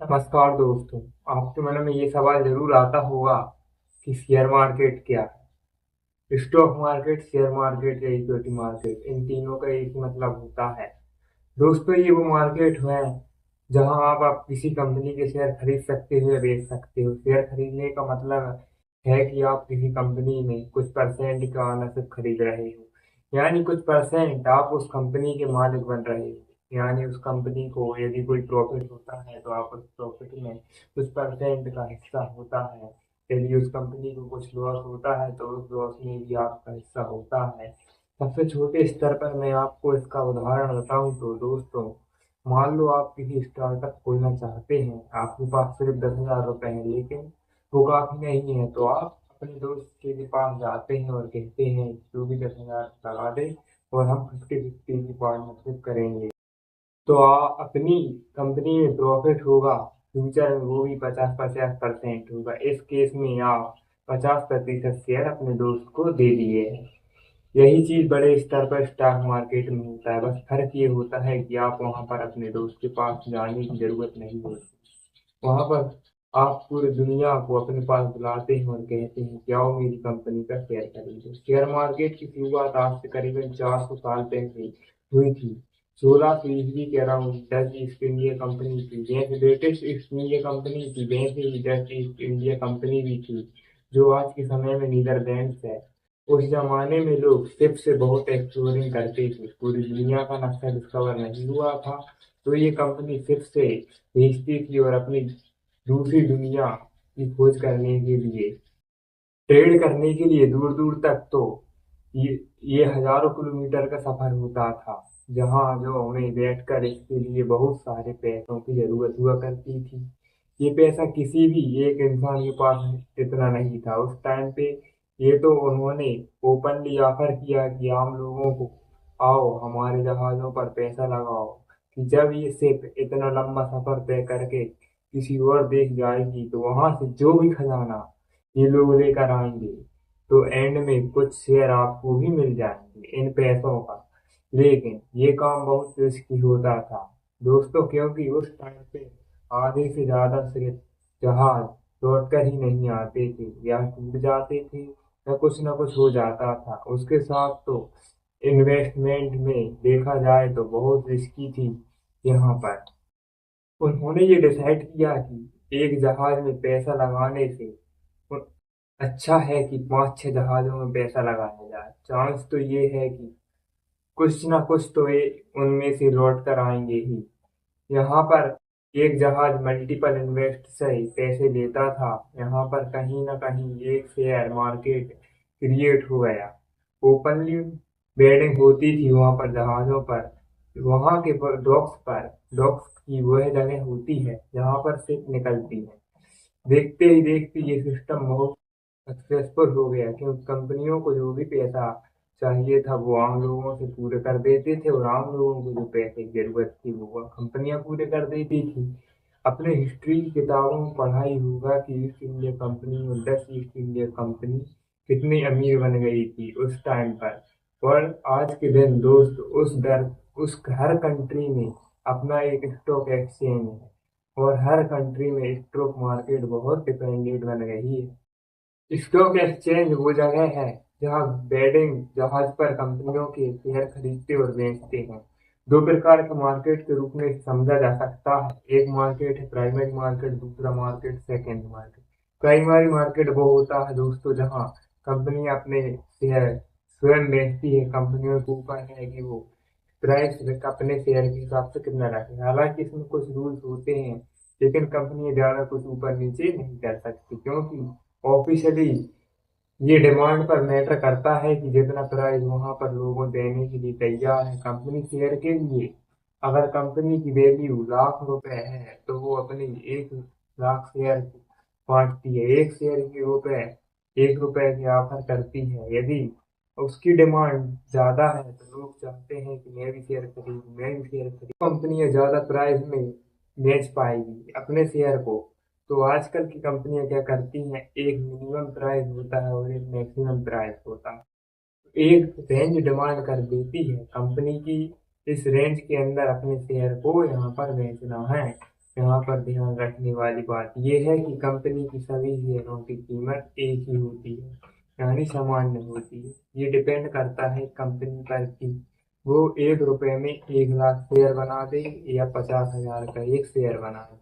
नमस्कार दोस्तों। आपके मन में ये सवाल जरूर आता होगा कि शेयर मार्केट क्या है। स्टॉक मार्केट, शेयर मार्केट या इक्विटी मार्केट, इन तीनों का एक ही मतलब होता है। दोस्तों, ये वो मार्केट है जहां आप किसी कंपनी के शेयर खरीद सकते हो या बेच सकते हो। शेयर खरीदने का मतलब है कि आप किसी कंपनी में कुछ परसेंट का ओनरशिप खरीद रहे हो, यानी कुछ परसेंट आप उस कंपनी के मालिक बन रहे हो। यानी उस कंपनी को यदि कोई प्रॉफिट होता है तो आप उस प्रॉफिट में कुछ परसेंट का हिस्सा होता है। यदि उस कंपनी को कुछ लॉस होता है तो उस लॉस में भी आपका हिस्सा होता है। सबसे छोटे स्तर पर मैं आपको इसका उदाहरण बताऊं तो दोस्तों, मान लो आप किसी स्टार्टअप खोलना चाहते हैं, आपके पास सिर्फ 10,000 रुपए हैं, लेकिन वो काफी नहीं है, तो आप अपने दोस्त के पास जाते हैं और कहते हैं तू भी 10,000 लगा दे और हम 50-50 की पार्टनरशिप करेंगे। तो अपनी कंपनी में प्रॉफिट होगा, फ्यूचर में वो भी 50-50% होगा। इस केस में आप 50% शेयर अपने दोस्त को दे दिए हैं। यही चीज बड़े स्तर पर स्टॉक मार्केट में होता है, बस फर्क ये होता है कि आप वहां पर अपने दोस्त के पास जाने की जरूरत नहीं होती। वहां पर आप पूरी दुनिया को अपने पास बुलाते हैं और कहते हैं कि आओ मेरी कंपनी का शेयर खरीदो। शेयर मार्केट की शुरुआत आज से करीबन 400 साल पहले हुई थी। 1600 ईस्वी के around Dutch east India company थी, जैसे ब्रिटिश ईस्ट इंडिया कंपनी थी वैसे ही डच ईस्ट इंडिया कंपनी भी थी, जो आज के समय में नीदरलैंड्स है। उस जमाने में लोग शिप से बहुत एक्सप्लोरिंग करते थे, पूरी दुनिया का नक्शा डिस्कवर नहीं हुआ था, तो ये कंपनी शिप से भेजती थी और अपनी दूसरी दुनिया की खोज करने के लिए, ट्रेड करने के लिए दूर दूर तक, तो ये ये हजारों किलोमीटर का सफर होता था, जहाँ जो हमें बैठकर इसके लिए बहुत सारे पैसों की जरूरत हुआ करती थी। ये पैसा किसी भी एक इंसान के पास इतना नहीं था उस टाइम पे। ये तो उन्होंने ओपनली ऑफर किया कि आम लोगों को आओ हमारे जहाजों पर पैसा लगाओ, कि जब ये शिप इतना लंबा सफर तय करके किसी और देश जाएगी तो वहां से जो भी खजाना ये लोग लेकर आएंगे, तो एंड में कुछ शेयर आपको भी मिल जाएंगे इन पैसों का। लेकिन ये काम बहुत रिस्की होता था दोस्तों, क्योंकि उस टाइम पे आधे से ज्यादा सिर्फ जहाज लौट कर ही नहीं आते थे, या टूट जाते थे या कुछ ना कुछ हो जाता था। उसके साथ तो इन्वेस्टमेंट में देखा जाए तो बहुत रिस्की थी। यहाँ पर उन्होंने ये डिसाइड किया कि एक जहाज में पैसा लगाने से अच्छा है कि 5-6 जहाजों में पैसा लगाया जाए। चांस तो ये है कि कुछ ना कुछ तो ये उनमें से लौट कर आएंगे ही। यहाँ पर एक जहाज मल्टीपल इन्वेस्ट से पैसे लेता था। यहाँ पर कहीं ना कहीं एक शेयर मार्केट क्रिएट हो गया। ओपनली बेडिंग होती थी वहां पर जहाजों पर। वहां के डॉक्स की वह जगह होती है जहां पर शिप निकलती है। देखते ही देखते ये सिस्टम बहुत सक्सेसफुल हो गया, क्योंकि कंपनियों को जो भी पैसा चाहिए था वो आम लोगों से पूरे कर देते थे, और आम लोगों को जो पैसे की जरूरत थी वो कंपनियां पूरे कर देती थी। अपने हिस्ट्री की किताबों में पढ़ाई होगा कि ईस्ट इंडिया कंपनी और डच ईस्ट इंडिया कंपनी कितनी अमीर बन गई थी उस टाइम पर। और आज के दिन दोस्त उस हर कंट्री में अपना एक स्टॉक एक्सचेंज है, और हर कंट्री में स्टॉक मार्केट बहुत डिपेंडेंट बन गई है। स्टॉक एक्सचेंज वो जगह है जहां बेडिंग जहाज पर कंपनियों के शेयर खरीदते और बेचते हैं। दो प्रकार के मार्केट के रूप में इसे समझा जा सकता है। एक मार्केट है प्राइमरी मार्केट, दूसरा market second market. Primary market वो होता है दोस्तों जहां कंपनी अपने शेयर स्वयं बेचती है। कंपनियों के ऊपर है कि वो प्राइस अपने शेयर के हिसाब से कितना रखे। हालांकि इसमें कुछ रूल्स होते हैं, लेकिन कंपनी ज्यादा कुछ ऊपर नीचे नहीं कर सकती, क्योंकि ऑफिशियली ये डिमांड पर मैटर करता है कि जितना प्राइस वहां पर लोगों देने के लिए तैयार है कंपनी शेयर के लिए। अगर कंपनी की वैल्यू लाख रुपए है तो वो अपनी 1 लाख शेयर बांटती है। एक शेयर के रुपए 1 रुपए की ऑफर करती है। यदि उसकी डिमांड ज्यादा है तो लोग चाहते हैं कि मैं भी शेयर खरीदूं, मैं भी शेयर खरीदूं। कंपनियां ज्यादा प्राइस में बेच पाएगी अपने शेयर को, तो आजकल की कंपनियां क्या करती हैं, एक मिनिमम प्राइस होता है और एक मैक्सिमम प्राइस होता है। एक रेंज डिमांड कर देती है कंपनी की, इस रेंज के अंदर अपने शेयर को यहाँ पर बेचना है। यहाँ पर ध्यान रखने वाली बात यह है कि कंपनी की सभी शेयरों की कीमत एक ही होती है, यानी सामान्य होती है। ये डिपेंड करता है कंपनी पर कि वो 1 रुपए में 1 लाख शेयर बना दे या 50,000 का एक शेयर बना दे।